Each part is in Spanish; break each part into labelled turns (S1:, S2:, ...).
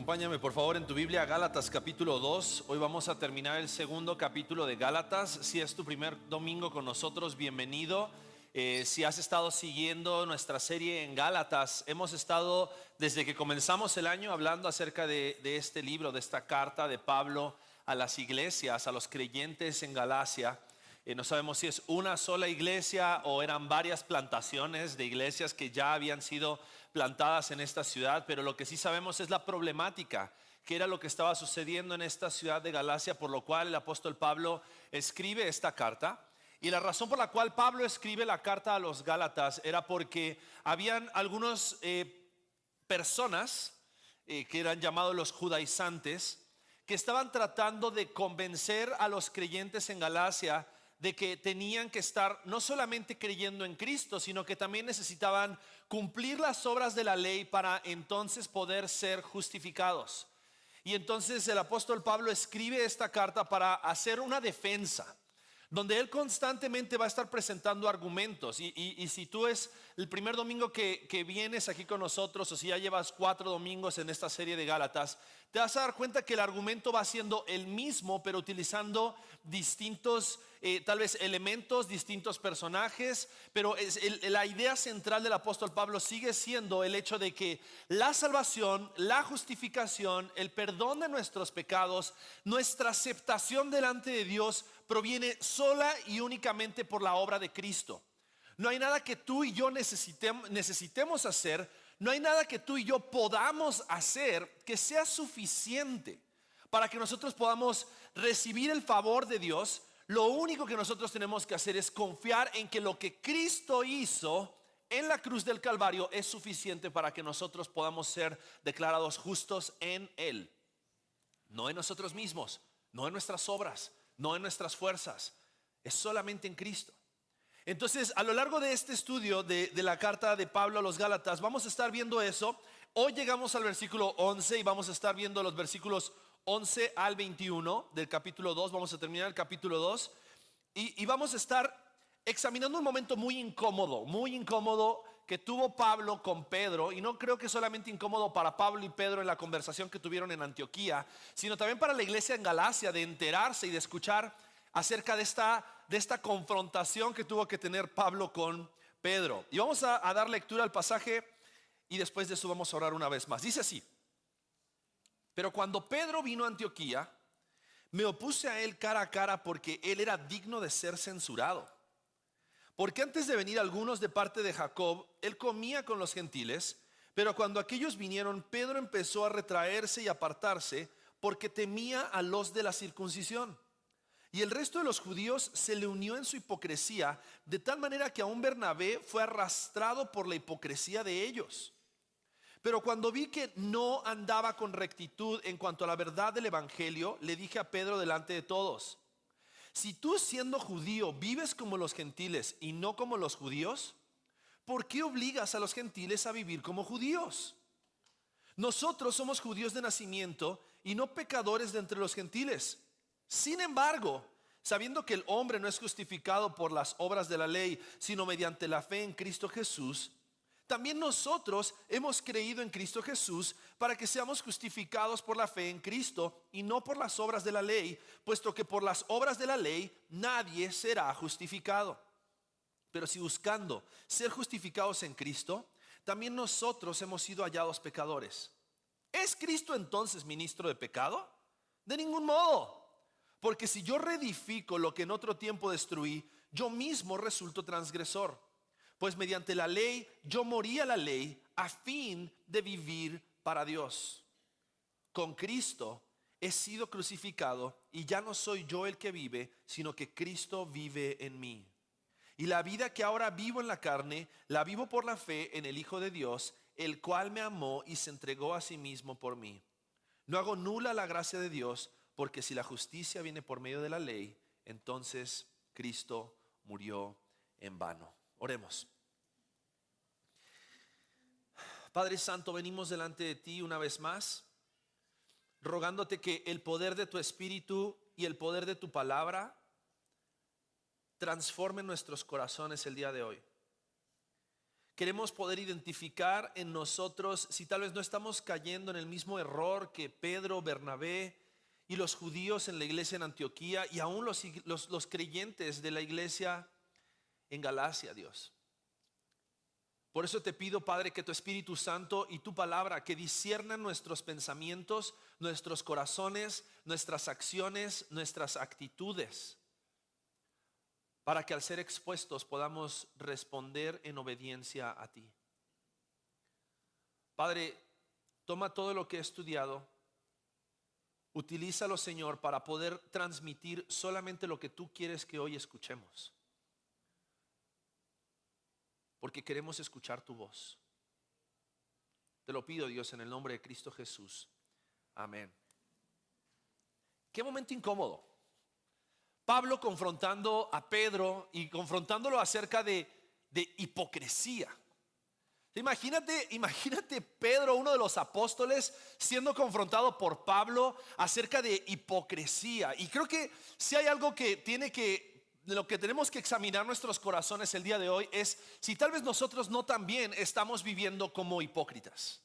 S1: Acompáñame por favor en tu Biblia a Gálatas capítulo 2. Hoy vamos a terminar el segundo capítulo de Gálatas. Si es tu primer domingo con nosotros, bienvenido. Si has estado siguiendo nuestra serie en Gálatas, hemos estado desde que comenzamos el año hablando acerca de este libro, de esta carta de Pablo a las iglesias, a los creyentes en Galacia. No sabemos si es una sola iglesia o eran varias plantaciones de iglesias que ya habían sido plantadas en esta ciudad, pero lo que sí sabemos es la problemática, que era lo que estaba sucediendo en esta ciudad de Galacia, por lo cual el apóstol Pablo escribe esta carta. Y la razón por la cual Pablo escribe la carta a los Gálatas era porque habían algunas personas que eran llamados los judaizantes, que estaban tratando de convencer a los creyentes en Galacia de que tenían que estar no solamente creyendo en Cristo, sino que también necesitaban cumplir las obras de la ley para entonces poder ser justificados. Y entonces el apóstol Pablo escribe esta carta para hacer una defensa, donde él constantemente va a estar presentando argumentos. Y si tú es el primer domingo que vienes aquí con nosotros, o si ya llevas 4 domingos en esta serie de Gálatas, te vas a dar cuenta que el argumento va siendo el mismo, pero utilizando distintos tal vez elementos, distintos personajes. Pero la idea central del apóstol Pablo sigue siendo el hecho de que la salvación, la justificación, el perdón de nuestros pecados, nuestra aceptación delante de Dios proviene sola y únicamente por la obra de Cristo. No hay nada que tú y yo necesitemos hacer, no hay nada que tú y yo podamos hacer que sea suficiente para que nosotros podamos recibir el favor de Dios. Lo único que nosotros tenemos que hacer es confiar en que lo que Cristo hizo en la cruz del Calvario es suficiente para que nosotros podamos ser declarados justos en Él. No en nosotros mismos, no en nuestras obras, no en nuestras fuerzas, es solamente en Cristo. Entonces, a lo largo de este estudio de la carta de Pablo a los Gálatas, vamos a estar viendo eso. Hoy llegamos al versículo 11 y vamos a estar viendo los versículos 11 al 21 del capítulo 2. Vamos a terminar el capítulo 2 y vamos a estar examinando un momento muy incómodo que tuvo Pablo con Pedro. Y no creo que solamente incómodo para Pablo y Pedro en la conversación que tuvieron en Antioquía, sino también para la iglesia en Galacia, de enterarse y de escuchar acerca de esta confrontación que tuvo que tener Pablo con Pedro. Y vamos a dar lectura al pasaje y después de eso vamos a orar una vez más. Dice así: pero cuando Pedro vino a Antioquía, me opuse a él cara a cara, porque él era digno de ser censurado. Porque antes de venir algunos de parte de Jacob, él comía con los gentiles, pero cuando aquellos vinieron, Pedro empezó a retraerse y apartarse, porque temía a los de la circuncisión. Y el resto de los judíos se le unió en su hipocresía, de tal manera que aún Bernabé fue arrastrado por la hipocresía de ellos. Pero cuando vi que no andaba con rectitud en cuanto a la verdad del evangelio, le dije a Pedro delante de todos: si tú, siendo judío, vives como los gentiles y no como los judíos, ¿por qué obligas a los gentiles a vivir como judíos? Nosotros somos judíos de nacimiento y no pecadores de entre los gentiles. Sin embargo, sabiendo que el hombre no es justificado por las obras de la ley, sino mediante la fe en Cristo Jesús, también nosotros hemos creído en Cristo Jesús para que seamos justificados por la fe en Cristo y no por las obras de la ley, puesto que por las obras de la ley nadie será justificado. Pero si buscando ser justificados en Cristo, también nosotros hemos sido hallados pecadores. ¿Es Cristo entonces ministro de pecado? De ningún modo. Porque si yo reedifico lo que en otro tiempo destruí, yo mismo resulto transgresor. Pues mediante la ley yo morí a la ley a fin de vivir para Dios. Con Cristo he sido crucificado y ya no soy yo el que vive, sino que Cristo vive en mí. Y la vida que ahora vivo en la carne, la vivo por la fe en el Hijo de Dios, el cual me amó y se entregó a sí mismo por mí. No hago nula la gracia de Dios, porque si la justicia viene por medio de la ley, entonces Cristo murió en vano. Oremos. Padre Santo, venimos delante de ti una vez más, rogándote que el poder de tu Espíritu y el poder de tu palabra transformen nuestros corazones el día de hoy. Queremos poder identificar en nosotros si tal vez no estamos cayendo en el mismo error que Pedro, Bernabé y los judíos en la iglesia en Antioquía y aún los creyentes de la iglesia en Galacia, Dios. Por eso te pido, Padre, que tu Espíritu Santo y tu palabra que disciernan nuestros pensamientos, nuestros corazones, nuestras acciones, nuestras actitudes, para que al ser expuestos podamos responder en obediencia a ti. Padre, toma todo lo que he estudiado, utilízalo, Señor, para poder transmitir solamente lo que tú quieres que hoy escuchemos, porque queremos escuchar tu voz. Te lo pido, Dios, en el nombre de Cristo Jesús. Amén. Qué momento incómodo. Pablo confrontando a Pedro y confrontándolo acerca de hipocresía. Imagínate Pedro, uno de los apóstoles, siendo confrontado por Pablo acerca de hipocresía. Y creo que si hay algo de lo que tenemos que examinar nuestros corazones el día de hoy es si tal vez nosotros no también estamos viviendo como hipócritas.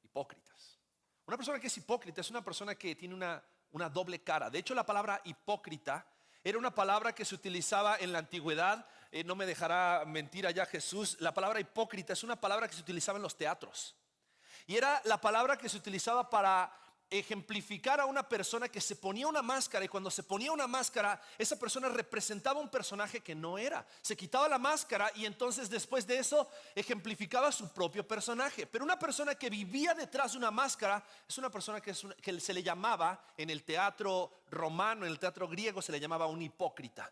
S1: Hipócritas. Una persona que es hipócrita es una persona que tiene una doble cara. De hecho, la palabra hipócrita era una palabra que se utilizaba en la antigüedad. No me dejará mentir allá Jesús. La palabra hipócrita es una palabra que se utilizaba en los teatros. Y era la palabra que se utilizaba para ejemplificar a una persona que se ponía una máscara, y cuando se ponía una máscara, esa persona representaba un personaje que no era. Se quitaba la máscara y entonces después de eso ejemplificaba su propio personaje. Pero una persona que vivía detrás de una máscara es una persona que se le llamaba en el teatro romano, en el teatro griego se le llamaba un hipócrita.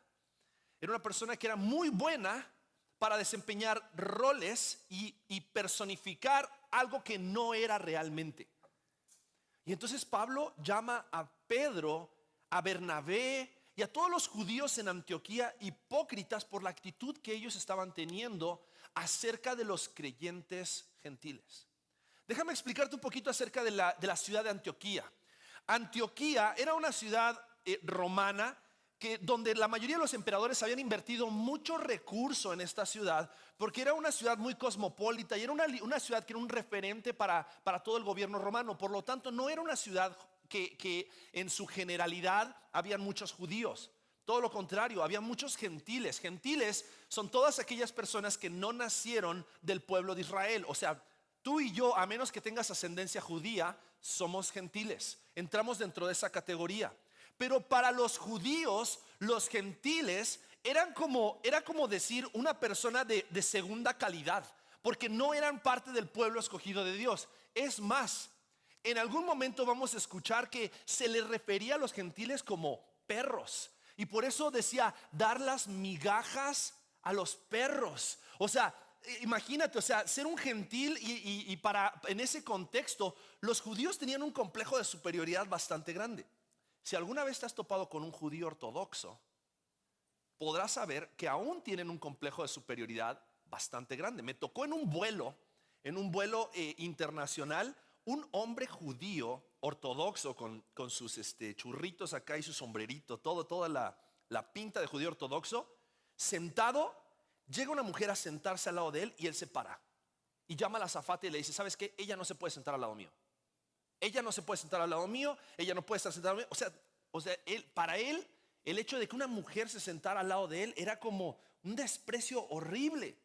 S1: Era una persona que era muy buena para desempeñar roles y personificar algo que no era realmente. Y entonces Pablo llama a Pedro, a Bernabé y a todos los judíos en Antioquía hipócritas por la actitud que ellos estaban teniendo acerca de los creyentes gentiles. Déjame explicarte un poquito acerca de la ciudad de Antioquía. Antioquía era una ciudad romana donde la mayoría de los emperadores habían invertido mucho recurso en esta ciudad, porque era una ciudad muy cosmopolita y era una ciudad que era un referente para todo el gobierno romano. Por lo tanto, no era una ciudad que en su generalidad habían muchos judíos. Todo lo contrario, había muchos gentiles. Gentiles son todas aquellas personas que no nacieron del pueblo de Israel. O sea, tú y yo, a menos que tengas ascendencia judía, somos gentiles. Entramos dentro de esa categoría. Pero para los judíos, los gentiles era como decir una persona de segunda calidad, porque no eran parte del pueblo escogido de Dios. Es más, en algún momento vamos a escuchar que se les refería a los gentiles como perros, y por eso decía dar las migajas a los perros. O sea, imagínate, o sea, ser un gentil y en ese contexto los judíos tenían un complejo de superioridad bastante grande. Si alguna vez te has topado con un judío ortodoxo, podrás saber que aún tienen un complejo de superioridad bastante grande. Me tocó en un vuelo internacional, un hombre judío ortodoxo con sus churritos acá y su sombrerito, toda la pinta de judío ortodoxo, sentado. Llega una mujer a sentarse al lado de él y él se para y llama a la azafata y le dice: ¿sabes qué? Ella no se puede sentar al lado mío. Ella no se puede sentar al lado mío, ella no puede estar sentada al lado mío. O sea, para él, el hecho de que una mujer se sentara al lado de él era como un desprecio horrible.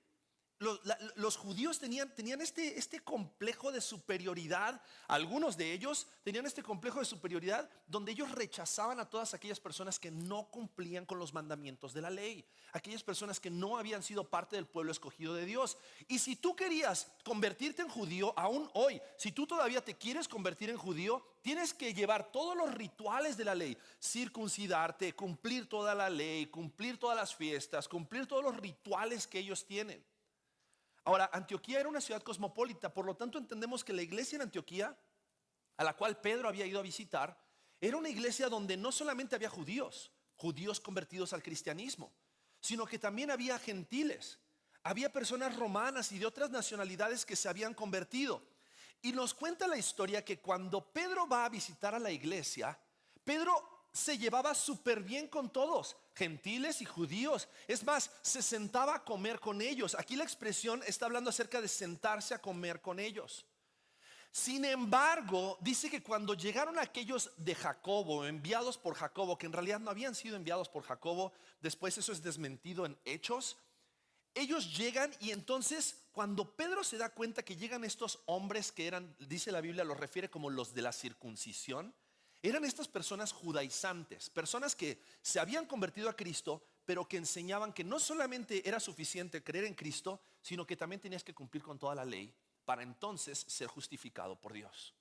S1: Los judíos tenían este complejo de superioridad. Algunos de ellos tenían este complejo de superioridad donde ellos rechazaban a todas aquellas personas que no cumplían con los mandamientos de la ley, aquellas personas que no habían sido parte del pueblo escogido de Dios. Y si tú querías convertirte en judío, aún hoy, si tú todavía te quieres convertir en judío, tienes que llevar todos los rituales de la ley, circuncidarte, cumplir toda la ley, cumplir todas las fiestas, cumplir todos los rituales que ellos tienen. Ahora, Antioquía era una ciudad cosmopolita, por lo tanto entendemos que la iglesia en Antioquía, a la cual Pedro había ido a visitar, era una iglesia donde no solamente había judíos convertidos al cristianismo, sino que también había gentiles, había personas romanas y de otras nacionalidades que se habían convertido. Y nos cuenta la historia que cuando Pedro va a visitar a la iglesia, Pedro
S2: se llevaba súper bien con todos, gentiles y judíos. Es más, se sentaba a comer con ellos. Aquí la expresión está hablando acerca de sentarse a comer con ellos. Sin embargo, dice que cuando llegaron aquellos de Jacobo, enviados por Jacobo, que en realidad no habían sido enviados por Jacobo, después eso es desmentido en Hechos. Ellos llegan y entonces cuando Pedro se da cuenta que llegan estos hombres que eran, dice la Biblia, los refiere como los de la circuncisión. Eran estas personas judaizantes, personas que se habían convertido a Cristo, pero que enseñaban que no solamente era suficiente creer en Cristo, sino que también tenías que cumplir con toda la ley para entonces ser justificado por Dios.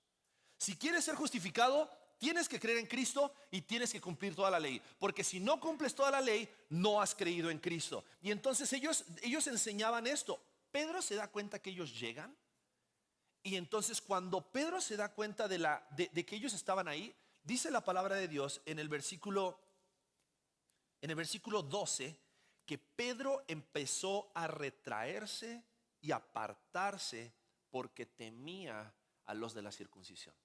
S2: Si quieres ser justificado, tienes que creer en Cristo y tienes que cumplir toda la ley, porque si no cumples toda la ley, no has creído en Cristo. Y entonces ellos enseñaban esto. Pedro se da cuenta que ellos llegan, y entonces cuando Pedro se da cuenta de que ellos estaban ahí, dice la palabra de Dios en el versículo 12, que Pedro empezó a retraerse y apartarse porque temía a los de la circuncisión.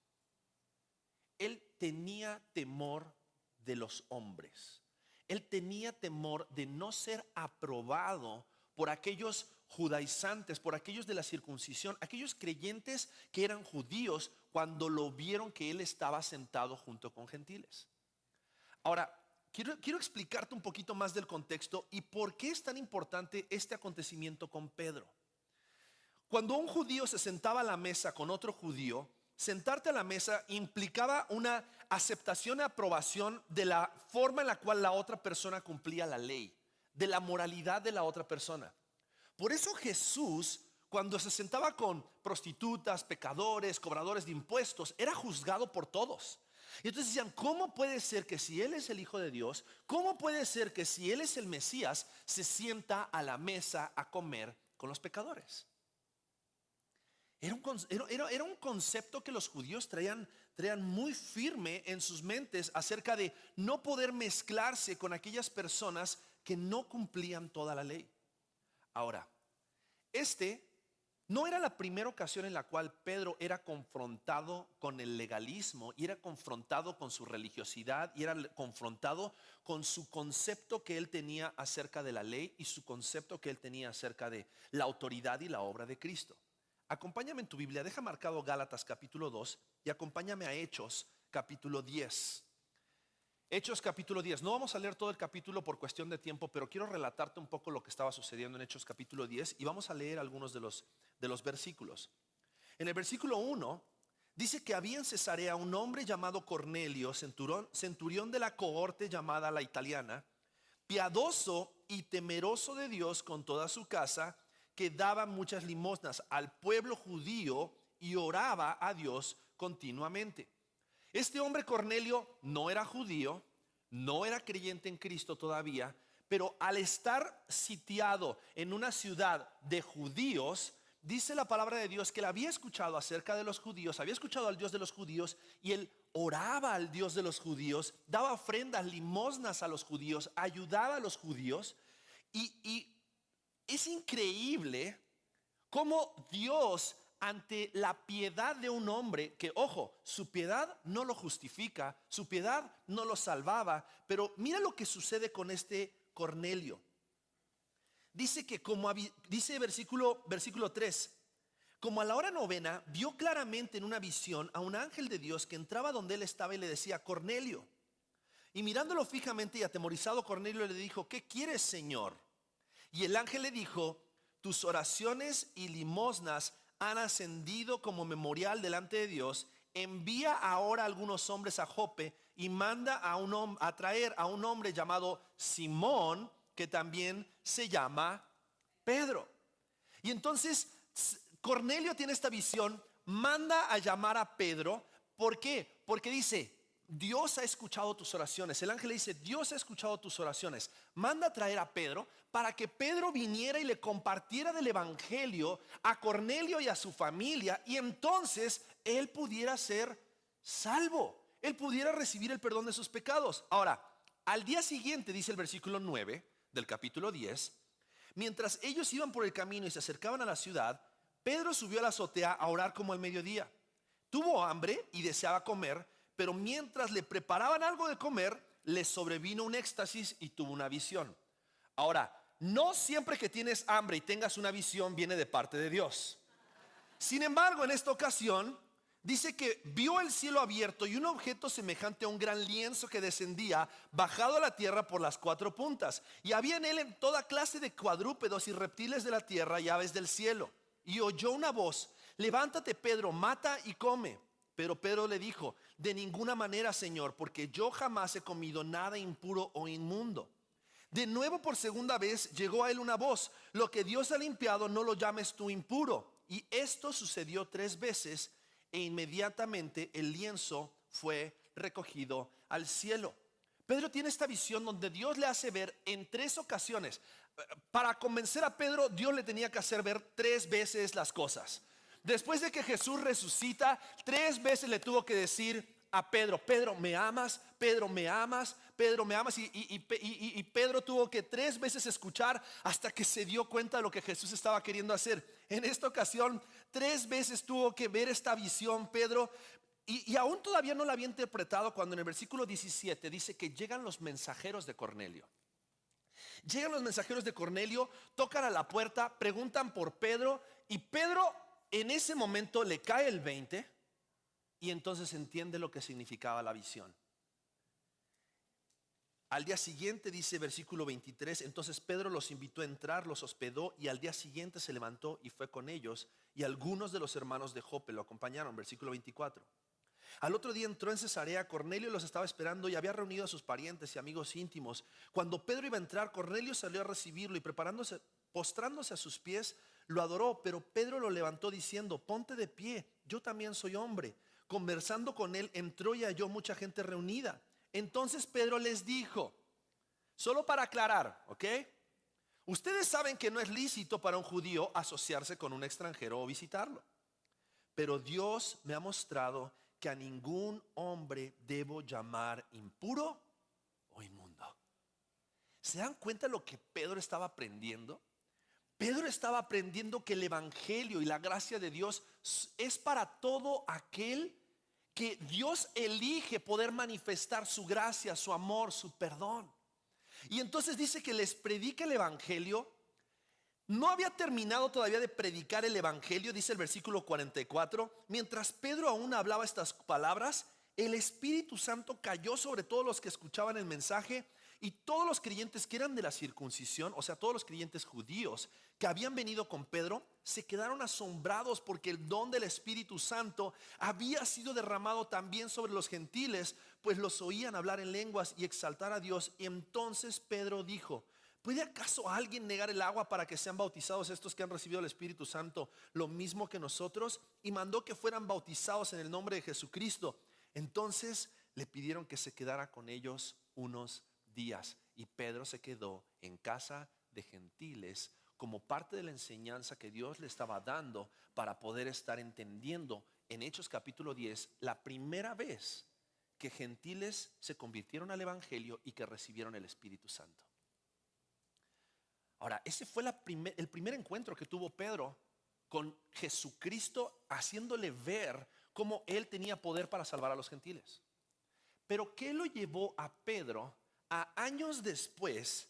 S2: Él tenía temor de los hombres. Él tenía temor de no ser aprobado por aquellos judaizantes, por aquellos de la circuncisión, aquellos creyentes que eran judíos cuando lo vieron que él estaba sentado junto con gentiles. Ahora, quiero explicarte un poquito más del contexto y por qué es tan importante este acontecimiento con Pedro. Cuando un judío se sentaba a la mesa con otro judío, sentarte a la mesa implicaba una aceptación y aprobación de la forma en la cual la otra persona cumplía la ley, de la moralidad de la otra persona. Por eso Jesús, cuando se sentaba con prostitutas, pecadores, cobradores de impuestos, era juzgado por todos. Y entonces decían, ¿cómo puede ser que si Él es el Hijo de Dios, cómo puede ser que si Él es el Mesías, se sienta a la mesa a comer con los pecadores? Era un concepto que los judíos traían muy firme en sus mentes acerca de no poder mezclarse con aquellas personas que no cumplían toda la ley. Ahora, no era la primera ocasión en la cual Pedro era confrontado con el legalismo y era confrontado con su religiosidad y era confrontado con su concepto que él tenía acerca de la ley y su concepto que él tenía acerca de la autoridad y la obra de Cristo. Acompáñame en tu Biblia, deja marcado Gálatas capítulo 2 y acompáñame a Hechos capítulo 10. Hechos capítulo 10. No vamos a leer todo el capítulo por cuestión de tiempo, pero quiero relatarte un poco lo que estaba sucediendo en Hechos capítulo 10 y vamos a leer algunos de los versículos. En el versículo 1 dice que había en Cesarea un hombre llamado Cornelio, centurión de la cohorte llamada la italiana, piadoso y temeroso de Dios con toda su casa, que daba muchas limosnas al pueblo judío y oraba a Dios continuamente. Este hombre Cornelio no era judío, no era creyente en Cristo todavía, pero al estar sitiado en una ciudad de judíos, dice la palabra de Dios que él había escuchado acerca de los judíos, había escuchado al Dios de los judíos y él oraba al Dios de los judíos, daba ofrendas, limosnas a los judíos, ayudaba a los judíos y es increíble cómo Dios, ante la piedad de un hombre, que ojo, su piedad no lo justifica, su piedad no lo salvaba, pero mira lo que sucede con este Cornelio. Dice que dice versículo 3, como a la hora novena vio claramente en una visión a un ángel de Dios que entraba donde él estaba y le decía, Cornelio. Y mirándolo fijamente y atemorizado, Cornelio le dijo, ¿qué quieres, Señor? Y el ángel le dijo, tus oraciones y limosnas han ascendido como memorial delante de Dios. Envía ahora a algunos hombres a Jope y manda a traer a un hombre llamado Simón, que también se llama Pedro. Y entonces Cornelio tiene esta visión, manda a llamar a Pedro. ¿Por qué? Porque dice, Dios ha escuchado tus oraciones. El ángel le dice, Dios ha escuchado tus oraciones. Manda a traer a Pedro para que Pedro viniera y le compartiera del evangelio a Cornelio y a su familia, y entonces él pudiera ser salvo, él pudiera recibir el perdón de sus pecados. Ahora, al día siguiente, dice el versículo 9 del capítulo 10, mientras ellos iban por el camino y se acercaban a la ciudad, Pedro subió a la azotea a orar como al mediodía. Tuvo hambre y deseaba comer, pero mientras le preparaban algo de comer, le sobrevino un éxtasis y tuvo una visión. Ahora, no siempre que tienes hambre y tengas una visión viene de parte de Dios. Sin embargo, en esta ocasión dice que vio el cielo abierto y un objeto semejante a un gran lienzo que descendía, bajado a la tierra por las 4 puntas. Y había en él en toda clase de cuadrúpedos y reptiles de la tierra y aves del cielo. Y oyó una voz: levántate, Pedro, mata y come. Pero Pedro le dijo: de ninguna manera, Señor, porque yo jamás he comido nada impuro o inmundo. De nuevo, por segunda vez, llegó a él una voz: lo que Dios ha limpiado, no lo llames tú impuro. Y esto sucedió 3 veces, e inmediatamente el lienzo fue recogido al cielo. Pedro tiene esta visión donde Dios le hace ver en 3 ocasiones. Para convencer a Pedro, Dios le tenía que hacer ver 3 veces las cosas. Después de que Jesús resucita, 3 veces le tuvo que decir a Pedro: Pedro, ¿me amas? Pedro, ¿me amas? Pedro, ¿me amas? Y Pedro tuvo que 3 veces escuchar hasta que se dio cuenta de lo que Jesús estaba queriendo hacer. En esta ocasión 3 veces tuvo que ver esta visión Pedro, y aún todavía no la había interpretado, cuando en el versículo 17 dice que llegan los mensajeros de Cornelio. Llegan los mensajeros de Cornelio, tocan a la puerta, preguntan por Pedro, y Pedro en ese momento le cae el 20 y entonces entiende lo que significaba la visión. Al día siguiente, dice versículo 23, entonces Pedro los invitó a entrar, los hospedó, y al día siguiente se levantó y fue con ellos, y algunos de los hermanos de Jope lo acompañaron. Versículo 24. Al otro día entró en Cesarea, Cornelio los estaba esperando y había reunido a sus parientes y amigos íntimos. Cuando Pedro iba a entrar, Cornelio salió a recibirlo y postrándose a sus pies, lo adoró. Pero Pedro lo levantó diciendo: ponte de pie, yo también soy hombre. Conversando con él, entró y halló mucha gente reunida. Entonces Pedro les dijo, solo para aclarar, ¿ok? Ustedes saben que no es lícito para un judío asociarse con un extranjero o visitarlo. Pero Dios me ha mostrado que a ningún hombre debo llamar impuro o inmundo. ¿Se dan cuenta de lo que Pedro estaba aprendiendo? Pedro estaba aprendiendo que el evangelio y la gracia de Dios es para todo aquel que Dios elige poder manifestar su gracia, su amor, su perdón. Y entonces dice que les predica el evangelio. No había terminado todavía de predicar el evangelio, dice el versículo 44. Mientras Pedro aún hablaba estas palabras, el Espíritu Santo cayó sobre todos los que escuchaban el mensaje, y todos los creyentes que eran de la circuncisión, o sea, todos los creyentes judíos que habían venido con Pedro, se quedaron asombrados porque el don del Espíritu Santo había sido derramado también sobre los gentiles, pues los oían hablar en lenguas y exaltar a Dios. Y entonces Pedro dijo: ¿puede acaso alguien negar el agua para que sean bautizados estos que han recibido el Espíritu Santo lo mismo que nosotros? Y mandó que fueran bautizados en el nombre de Jesucristo. Entonces le pidieron que se quedara con ellos unos días, y Pedro se quedó en casa de gentiles como parte de la enseñanza que Dios le estaba dando para poder estar entendiendo en Hechos capítulo 10 la primera vez que gentiles se convirtieron al evangelio y que recibieron el Espíritu Santo. Ahora, ese fue el primer encuentro que tuvo Pedro con Jesucristo, haciéndole ver cómo él tenía poder para salvar a los gentiles. Pero ¿qué lo llevó a Pedro a años después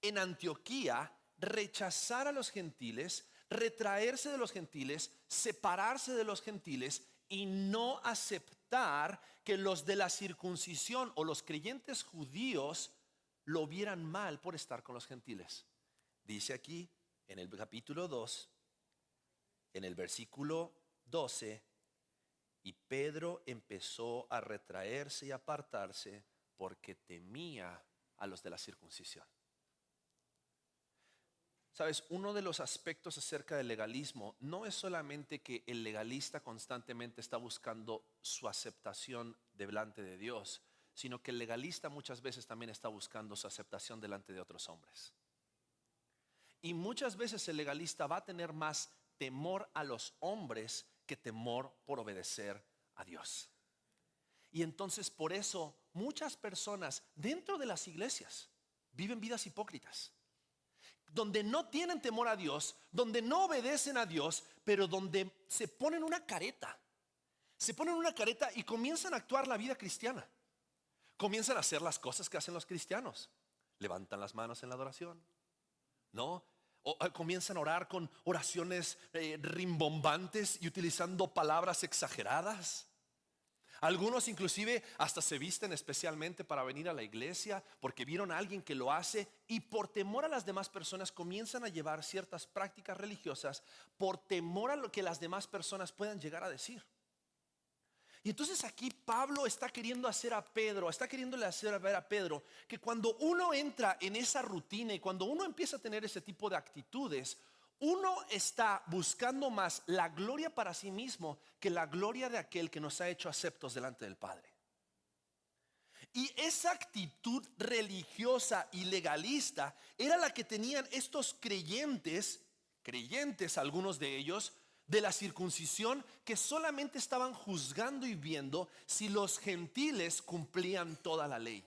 S2: en Antioquía rechazar a los gentiles, retraerse de los gentiles, separarse de los gentiles y no aceptar que los de la circuncisión o los creyentes judíos lo vieran mal por estar con los gentiles? Dice aquí en el capítulo 2, en el versículo 12: y Pedro empezó a retraerse y apartarse porque temía a los de la circuncisión. Sabes, uno de los aspectos acerca del legalismo no es solamente que el legalista constantemente está buscando su aceptación delante de Dios, sino que el legalista muchas veces también está buscando su aceptación delante de otros hombres. Y muchas veces el legalista va a tener más temor a los hombres que temor por obedecer a Dios. Y entonces por eso muchas personas dentro de las iglesias viven vidas hipócritas, donde no tienen temor a Dios, donde no obedecen a Dios, pero donde se ponen una careta. Se ponen una careta y comienzan a actuar la vida cristiana. Comienzan a hacer las cosas que hacen los cristianos. Levantan las manos en la adoración, ¿no? O comienzan a orar con oraciones rimbombantes y utilizando palabras exageradas. Algunos inclusive hasta se visten especialmente para venir a la iglesia porque vieron a alguien que lo hace, y por temor a las demás personas comienzan a llevar ciertas prácticas religiosas por temor a lo que las demás personas puedan llegar a decir. Y entonces aquí Pablo está queriendo hacer a Pedro, está queriéndole hacer ver a Pedro que cuando uno entra en esa rutina y cuando uno empieza a tener ese tipo de actitudes, uno está buscando más la gloria para sí mismo que la gloria de aquel que nos ha hecho aceptos delante del Padre. Y esa actitud religiosa y legalista era la que tenían estos creyentes, algunos de ellos, de la circuncisión, que solamente estaban juzgando y viendo si los gentiles cumplían toda la ley.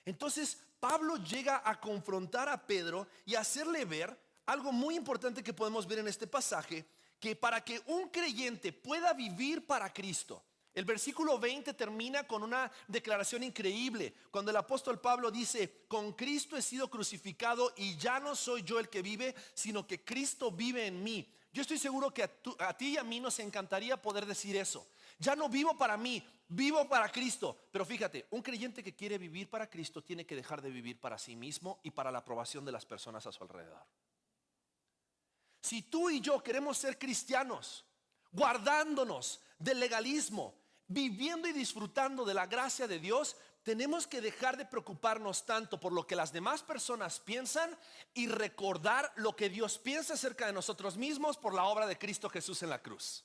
S2: Entonces Pablo llega a confrontar a Pedro y a hacerle ver algo muy importante que podemos ver en este pasaje, que para que un creyente pueda vivir para Cristo, el versículo 20 termina con una declaración increíble, cuando el apóstol Pablo dice: con Cristo he sido crucificado y ya no soy yo el que vive, sino que Cristo vive en mí. Yo estoy seguro que a ti y a mí nos encantaría poder decir eso. Ya no vivo para mí, vivo para Cristo. Pero fíjate, un creyente que quiere vivir para Cristo tiene que dejar de vivir para sí mismo y para la aprobación de las personas a su alrededor. Si tú y yo queremos ser cristianos, guardándonos del legalismo, viviendo y disfrutando de la gracia de Dios, tenemos que dejar de preocuparnos tanto por lo que las demás personas piensan y recordar lo que Dios piensa acerca de nosotros mismos por la obra de Cristo Jesús en la cruz.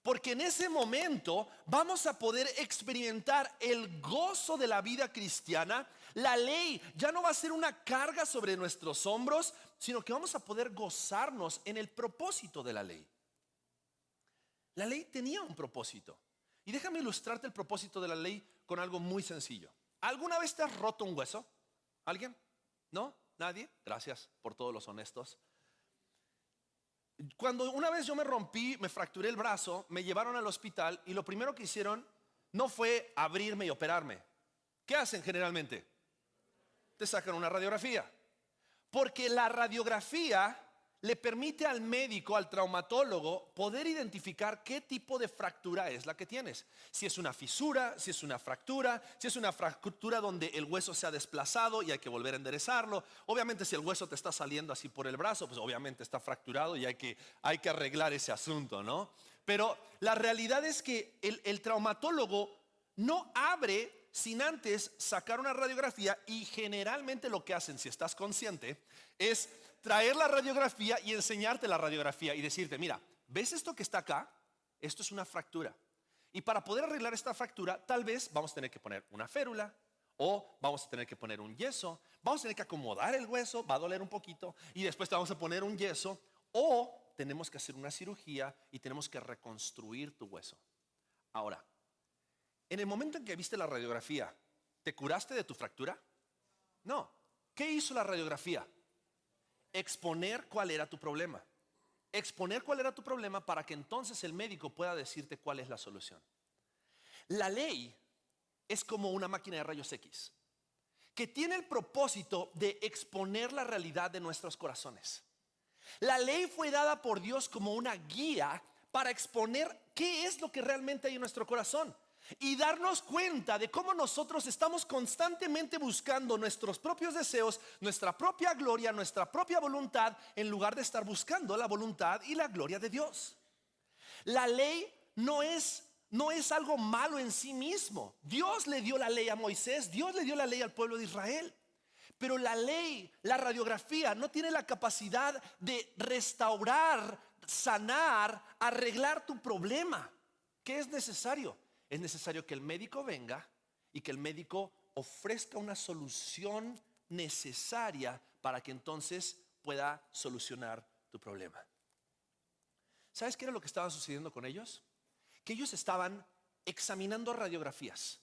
S2: Porque en ese momento vamos a poder experimentar el gozo de la vida cristiana. La ley ya no va a ser una carga sobre nuestros hombros, sino que vamos a poder gozarnos en el propósito de la ley. La ley tenía un propósito. Y déjame ilustrarte el propósito de la ley con algo muy sencillo. ¿Alguna vez te has roto un hueso? ¿Alguien? ¿No? ¿Nadie? Gracias por todos los honestos. Cuando una vez yo me fracturé el brazo, me llevaron al hospital y lo primero que hicieron no fue abrirme y operarme. ¿Qué hacen generalmente? Te sacan una radiografía. Porque la radiografía le permite al médico, al traumatólogo, poder identificar qué tipo de fractura es la que tienes. Si es una fisura, si es una fractura, si es una fractura donde el hueso se ha desplazado y hay que volver a enderezarlo. Obviamente si el hueso te está saliendo así por el brazo, pues obviamente está fracturado y hay que arreglar ese asunto, ¿no? Pero la realidad es que el traumatólogo no abre sin antes sacar una radiografía, y generalmente lo que hacen, si estás consciente, es traer la radiografía y enseñarte la radiografía y decirte: mira, ¿ves esto que está acá? Esto es una fractura. Y para poder arreglar esta fractura, tal vez vamos a tener que poner una férula, o vamos a tener que poner un yeso, vamos a tener que acomodar el hueso, va a doler un poquito, y después te vamos a poner un yeso, o tenemos que hacer una cirugía y tenemos que reconstruir tu hueso. Ahora, en el momento en que viste la radiografía, ¿te curaste de tu fractura? No. ¿Qué hizo la radiografía? Exponer cuál era tu problema. Exponer cuál era tu problema para que entonces el médico pueda decirte cuál es la solución. La ley es como una máquina de rayos X que tiene el propósito de exponer la realidad de nuestros corazones. La ley fue dada por Dios como una guía para exponer qué es lo que realmente hay en nuestro corazón y darnos cuenta de cómo nosotros estamos constantemente buscando nuestros propios deseos, nuestra propia gloria, nuestra propia voluntad, en lugar de estar buscando la voluntad y la gloria de Dios. La ley no es algo malo en sí mismo. Dios le dio la ley a Moisés, Dios le dio la ley al pueblo de Israel. Pero la ley, la radiografía, no tiene la capacidad de restaurar, sanar, arreglar tu problema. ¿Qué es necesario? Es necesario que el médico venga y que el médico ofrezca una solución necesaria para que entonces pueda solucionar tu problema. ¿Sabes qué era lo que estaba sucediendo con ellos? Que ellos estaban examinando radiografías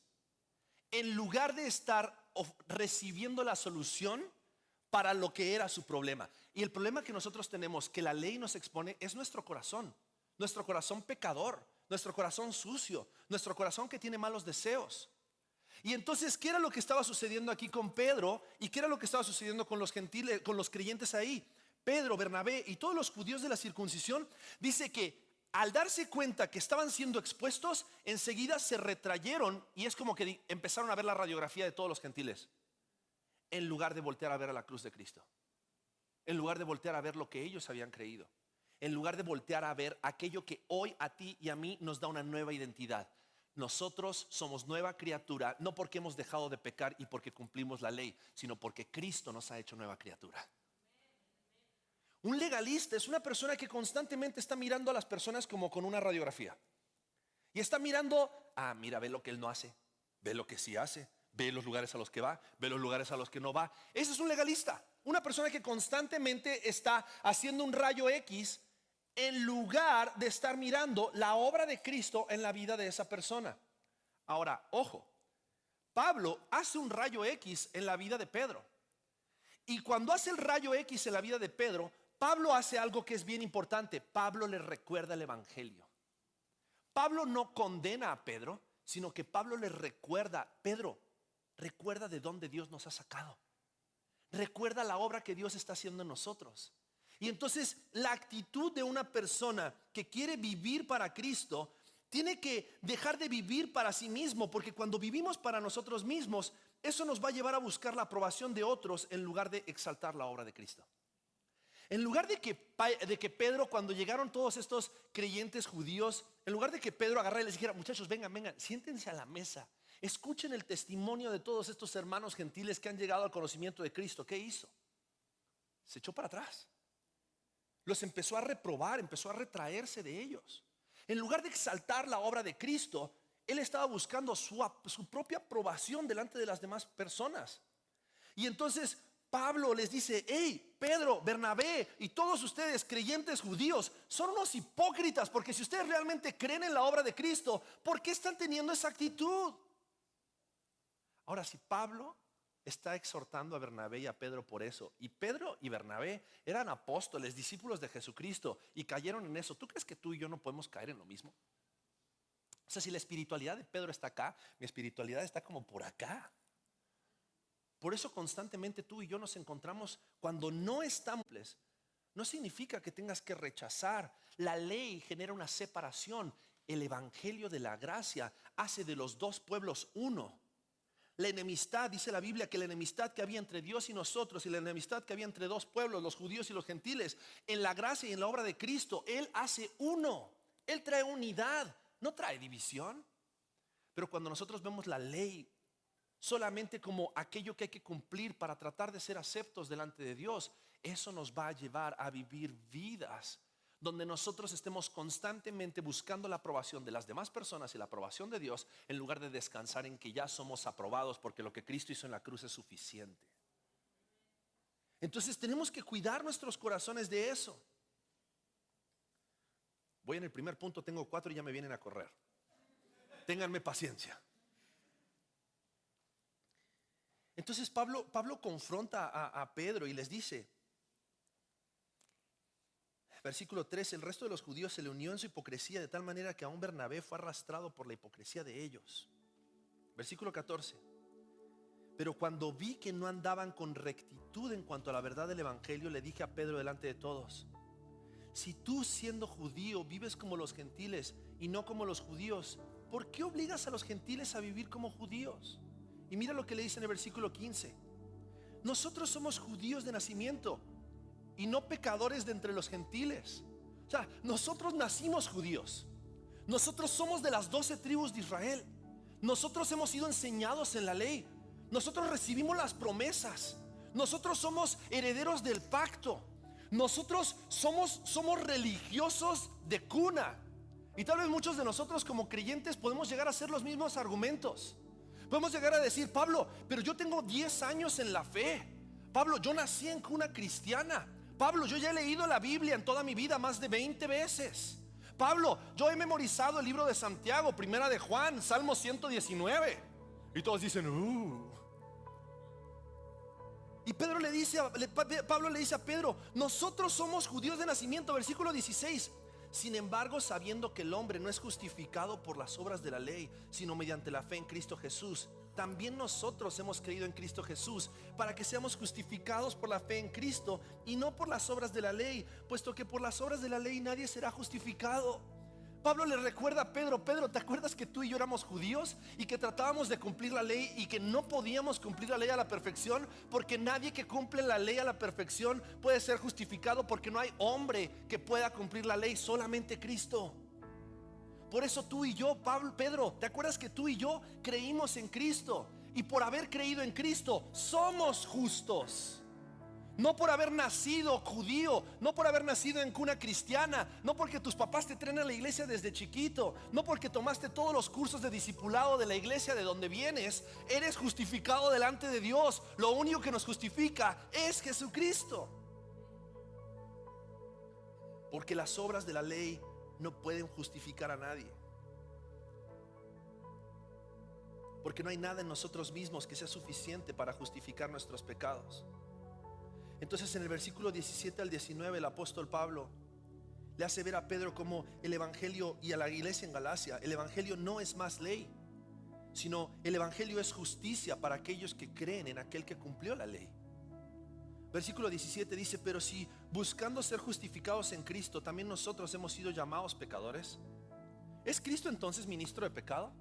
S2: en lugar de estar recibiendo la solución para lo que era su problema. Y el problema que nosotros tenemos, que la ley nos expone, es nuestro corazón pecador, nuestro corazón sucio, nuestro corazón que tiene malos deseos. Y entonces, ¿qué era lo que estaba sucediendo aquí con Pedro? ¿Y qué era lo que estaba sucediendo con los gentiles, con los creyentes ahí? Pedro, Bernabé y todos los judíos de la circuncisión, dice que al darse cuenta que estaban siendo expuestos, enseguida se retrayeron y es como que empezaron a ver la radiografía de todos los gentiles, en lugar de voltear a ver a la cruz de Cristo, en lugar de voltear a ver lo que ellos habían creído, en lugar de voltear a ver aquello que hoy a ti y a mí nos da una nueva identidad. Nosotros somos nueva criatura, no porque hemos dejado de pecar y porque cumplimos la ley, sino porque Cristo nos ha hecho nueva criatura. Un legalista es una persona que constantemente está mirando a las personas como con una radiografía. Y está mirando, mira, ve lo que él no hace, ve lo que sí hace, ve los lugares a los que va, ve los lugares a los que no va. Ese es un legalista, una persona que constantemente está haciendo un rayo X en lugar de estar mirando la obra de Cristo en la vida de esa persona. Ahora, ojo, Pablo hace un rayo X en la vida de Pedro. Y cuando hace el rayo X en la vida de Pedro, Pablo hace algo que es bien importante. Pablo le recuerda el evangelio. Pablo no condena a Pedro, sino que Pablo le recuerda: Pedro, recuerda de dónde Dios nos ha sacado. Recuerda la obra que Dios está haciendo en nosotros. Y entonces la actitud de una persona que quiere vivir para Cristo tiene que dejar de vivir para sí mismo, porque cuando vivimos para nosotros mismos, eso nos va a llevar a buscar la aprobación de otros en lugar de exaltar la obra de Cristo. En lugar de que Pedro, cuando llegaron todos estos creyentes judíos, en lugar de que Pedro agarrara y les dijera: muchachos, vengan, siéntense a la mesa, escuchen el testimonio de todos estos hermanos gentiles que han llegado al conocimiento de Cristo. ¿Qué hizo? Se echó para atrás. Los empezó a reprobar, empezó a retraerse de ellos. En lugar de exaltar la obra de Cristo, él estaba buscando su propia aprobación delante de las demás personas. Y entonces Pablo les dice: hey, Pedro, Bernabé y todos ustedes creyentes judíos son unos hipócritas, porque si ustedes realmente creen en la obra de Cristo, ¿por qué están teniendo esa actitud? Ahora, si Pablo está exhortando a Bernabé y a Pedro por eso, y Pedro y Bernabé eran apóstoles, discípulos de Jesucristo, y cayeron en eso, ¿tú crees que tú y yo no podemos caer en lo mismo? O sea, si la espiritualidad de Pedro está acá, mi espiritualidad está como por acá. Por eso constantemente tú y yo nos encontramos cuando no estamos. No significa que tengas que rechazar. La ley genera una separación. El evangelio de la gracia hace de los dos pueblos uno. La enemistad, dice la Biblia, que la enemistad que había entre Dios y nosotros, y la enemistad que había entre dos pueblos, los judíos y los gentiles, en la gracia y en la obra de Cristo, Él hace uno. Él trae unidad, no trae división. Pero cuando nosotros vemos la ley solamente como aquello que hay que cumplir para tratar de ser aceptos delante de Dios, eso nos va a llevar a vivir vidas donde nosotros estemos constantemente buscando la aprobación de las demás personas y la aprobación de Dios, en lugar de descansar en que ya somos aprobados porque lo que Cristo hizo en la cruz es suficiente. Entonces tenemos que cuidar nuestros corazones de eso. Voy en el primer punto, tengo 4 y ya me vienen a correr. Ténganme paciencia. Entonces Pablo confronta a Pedro y les dice, versículo 3: el resto de los judíos se le unió en su hipocresía, de tal manera que aún Bernabé fue arrastrado por la hipocresía de ellos. Versículo 14: pero cuando vi que no andaban con rectitud en cuanto a la verdad del evangelio, le dije a Pedro delante de todos: si tú, siendo judío, vives como los gentiles y no como los judíos, ¿por qué obligas a los gentiles a vivir como judíos? Y mira lo que le dice en el versículo 15: nosotros somos judíos de nacimiento y no pecadores de entre los gentiles. O sea, nosotros nacimos judíos. Nosotros somos de las 12 tribus de Israel. Nosotros hemos sido enseñados en la ley. Nosotros recibimos las promesas. Nosotros somos herederos del pacto. Nosotros somos religiosos de cuna. Y tal vez muchos de nosotros como creyentes podemos llegar a hacer los mismos argumentos. Podemos llegar a decir: Pablo, pero yo tengo 10 años en la fe. Pablo, yo nací en cuna cristiana. Pablo, yo ya he leído la Biblia en toda mi vida más de 20 veces. Pablo, yo he memorizado el libro de Santiago, Primera de Juan, Salmo 119. Y todos dicen Y Pablo le dice a Pedro: nosotros somos judíos de nacimiento. Versículo 16: Sin embargo, sabiendo que el hombre no es justificado por las obras de la ley, sino mediante la fe en Cristo Jesús, también nosotros hemos creído en Cristo Jesús para que seamos justificados por la fe en Cristo y no por las obras de la ley, puesto que por las obras de la ley nadie será justificado. Pablo le recuerda a Pedro: Pedro, ¿te acuerdas que tú y yo éramos judíos y que tratábamos de cumplir la ley y que no podíamos cumplir la ley a la perfección? Porque nadie que cumple la ley a la perfección puede ser justificado, porque no hay hombre que pueda cumplir la ley, solamente Cristo. Por eso tú y yo, Pedro, ¿te acuerdas que tú y yo creímos en Cristo? Y por haber creído en Cristo somos justos. No por haber nacido judío, no por haber nacido en cuna cristiana, no porque tus papás te traen a la iglesia desde chiquito, no porque tomaste todos los cursos de discipulado de la iglesia de donde vienes, eres justificado delante de Dios. Lo único que nos justifica es Jesucristo. Porque las obras de la ley no pueden justificar a nadie. Porque no hay nada en nosotros mismos que sea suficiente para justificar nuestros pecados. Entonces en el versículo 17 al 19 el apóstol Pablo le hace ver a Pedro como el evangelio, y a la iglesia en Galacia, el evangelio no es más ley, sino el evangelio es justicia para aquellos que creen en aquel que cumplió la ley. Versículo 17 dice: pero si buscando ser justificados en Cristo también nosotros hemos sido llamados pecadores, ¿es Cristo entonces ministro de pecado?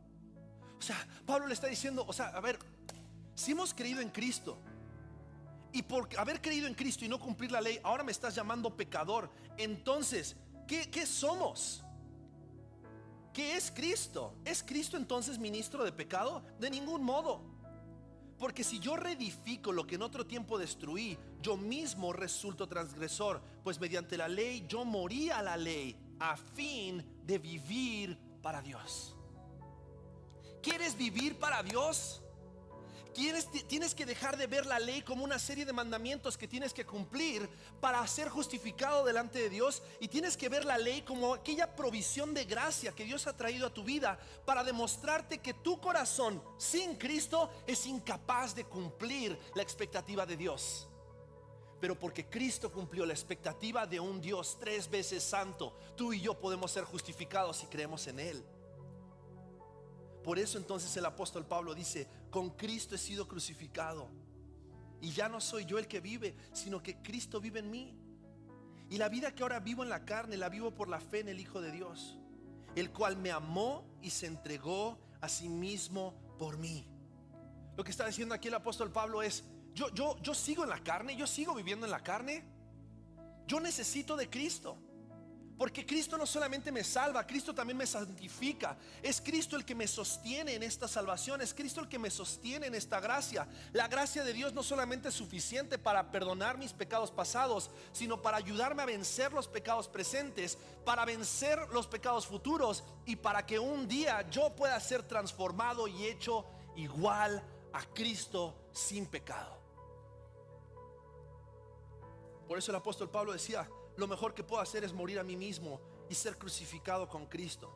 S2: O sea, Pablo le está diciendo, a ver, si hemos creído en Cristo y por haber creído en Cristo y no cumplir la ley, ahora me estás llamando pecador. Entonces, ¿qué somos? ¿Qué es Cristo? ¿Es Cristo entonces ministro de pecado? De ningún modo. Porque si yo reedifico lo que en otro tiempo destruí, yo mismo resulto transgresor, pues mediante la ley yo morí a la ley a fin de vivir para Dios. ¿Quieres vivir para Dios? Tienes que dejar de ver la ley como una serie de mandamientos que tienes que cumplir para ser justificado delante de Dios, y tienes que ver la ley como aquella provisión de gracia que Dios ha traído a tu vida para demostrarte que tu corazón sin Cristo es incapaz de cumplir la expectativa de Dios. Pero porque Cristo cumplió la expectativa de un Dios 3 veces santo, tú y yo podemos ser justificados si creemos en Él. Por eso entonces el apóstol Pablo dice: con Cristo he sido crucificado, y ya no soy yo el que vive, sino que Cristo vive en mí. Y la vida que ahora vivo en la carne la vivo por la fe en el Hijo de Dios, el cual me amó y se entregó a sí mismo por mí. Lo que está diciendo aquí el apóstol Pablo es: yo sigo en la carne, yo sigo viviendo en la carne, yo necesito de Cristo. Porque Cristo no solamente me salva, Cristo también me santifica. Es Cristo el que me sostiene en esta salvación, es Cristo el que me sostiene en esta gracia. La gracia de Dios no solamente es suficiente para perdonar mis pecados pasados, sino para ayudarme a vencer los pecados presentes, para vencer los pecados futuros, y para que un día yo pueda ser transformado y hecho igual a Cristo sin pecado. Por eso el apóstol Pablo decía: lo mejor que puedo hacer es morir a mí mismo y ser crucificado con Cristo,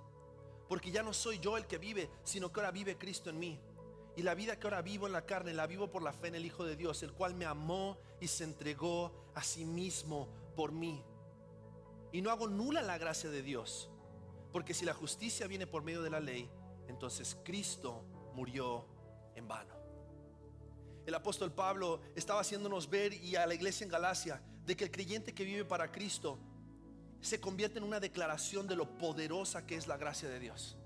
S2: porque ya no soy yo el que vive, sino que ahora vive Cristo en mí. Y la vida que ahora vivo en la carne la vivo por la fe en el Hijo de Dios, el cual me amó y se entregó a sí mismo por mí. Y no hago nula la gracia de Dios, porque si la justicia viene por medio de la ley, entonces Cristo murió en vano. El apóstol Pablo estaba haciéndonos ver, y a la iglesia en Galacia, de que el creyente que vive para Cristo se convierte en una declaración de lo poderosa que es la gracia de Dios.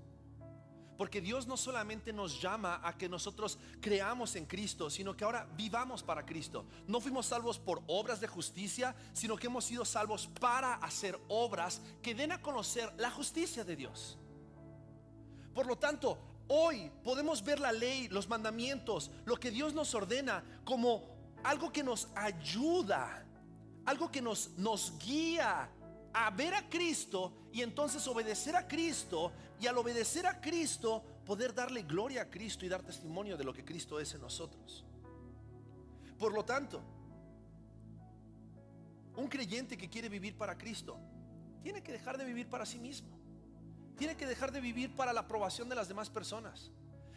S2: Porque Dios no solamente nos llama a que nosotros creamos en Cristo, sino que ahora vivamos para Cristo. No fuimos salvos por obras de justicia, sino que hemos sido salvos para hacer obras que den a conocer la justicia de Dios. Por lo tanto, hoy podemos ver la ley, los mandamientos, lo que Dios nos ordena, como algo que nos ayuda, algo que nos guía a ver a Cristo, y entonces obedecer a Cristo, y al obedecer a Cristo poder darle gloria a Cristo y dar testimonio de lo que Cristo es en nosotros. Por lo tanto, un creyente que quiere vivir para Cristo tiene que dejar de vivir para sí mismo, tiene que dejar de vivir para la aprobación de las demás personas,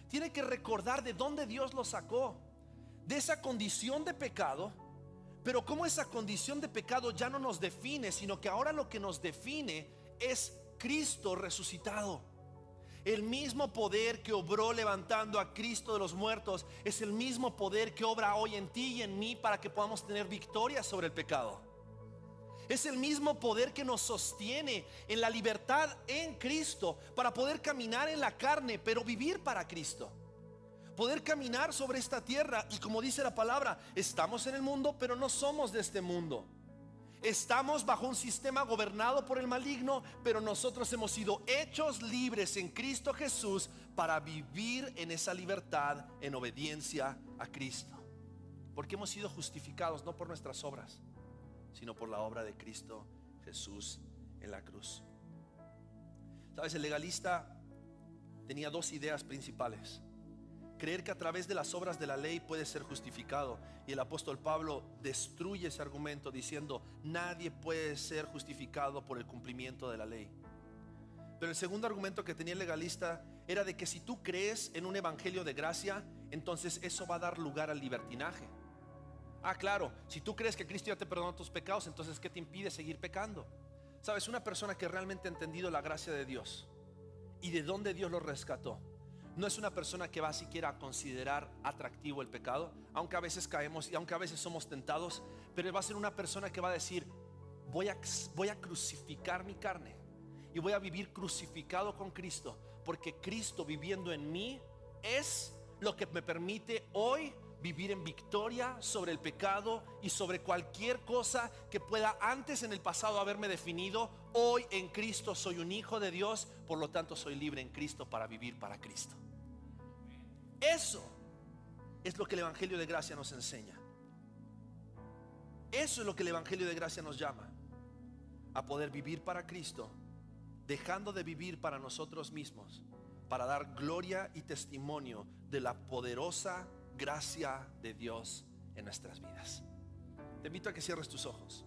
S2: tiene que recordar de dónde Dios lo sacó, de esa condición de pecado. Pero como esa condición de pecado ya no nos define, sino que ahora lo que nos define es Cristo resucitado. El mismo poder que obró levantando a Cristo de los muertos es el mismo poder que obra hoy en ti y en mí para que podamos tener victoria sobre el pecado. Es el mismo poder que nos sostiene en la libertad en Cristo para poder caminar en la carne, pero vivir para Cristo. Poder caminar sobre esta tierra y, como dice la palabra, estamos en el mundo, pero no somos de este mundo. Estamos bajo un sistema gobernado por el maligno, pero nosotros hemos sido hechos libres en Cristo Jesús para vivir en esa libertad en obediencia a Cristo. Porque hemos sido justificados no por nuestras obras, sino por la obra de Cristo Jesús en la cruz. Sabes, el legalista tenía dos ideas principales: creer que a través de las obras de la ley puede ser justificado. Y el apóstol Pablo destruye ese argumento diciendo: nadie puede ser justificado por el cumplimiento de la ley. Pero el segundo argumento que tenía el legalista era de que si tú crees en un evangelio de gracia, entonces eso va a dar lugar al libertinaje. Claro, si tú crees que Cristo ya te perdonó tus pecados, entonces ¿qué te impide seguir pecando? Sabes, una persona que realmente ha entendido la gracia de Dios y de dónde Dios lo rescató, no es una persona que va siquiera a considerar atractivo el pecado, aunque a veces caemos y aunque a veces somos tentados, pero va a ser una persona que va a decir: voy a crucificar mi carne y voy a vivir crucificado con Cristo, porque Cristo viviendo en mí es lo que me permite hoy vivir en victoria sobre el pecado y sobre cualquier cosa que pueda antes en el pasado haberme definido. Hoy en Cristo soy un hijo de Dios, por lo tanto soy libre en Cristo para vivir para Cristo. Eso es lo que el evangelio de gracia nos enseña. Eso es lo que el evangelio de gracia nos llama: a poder vivir para Cristo, dejando de vivir para nosotros mismos, para dar gloria y testimonio de la poderosa gracia de Dios en nuestras vidas. Te invito a que cierres tus ojos.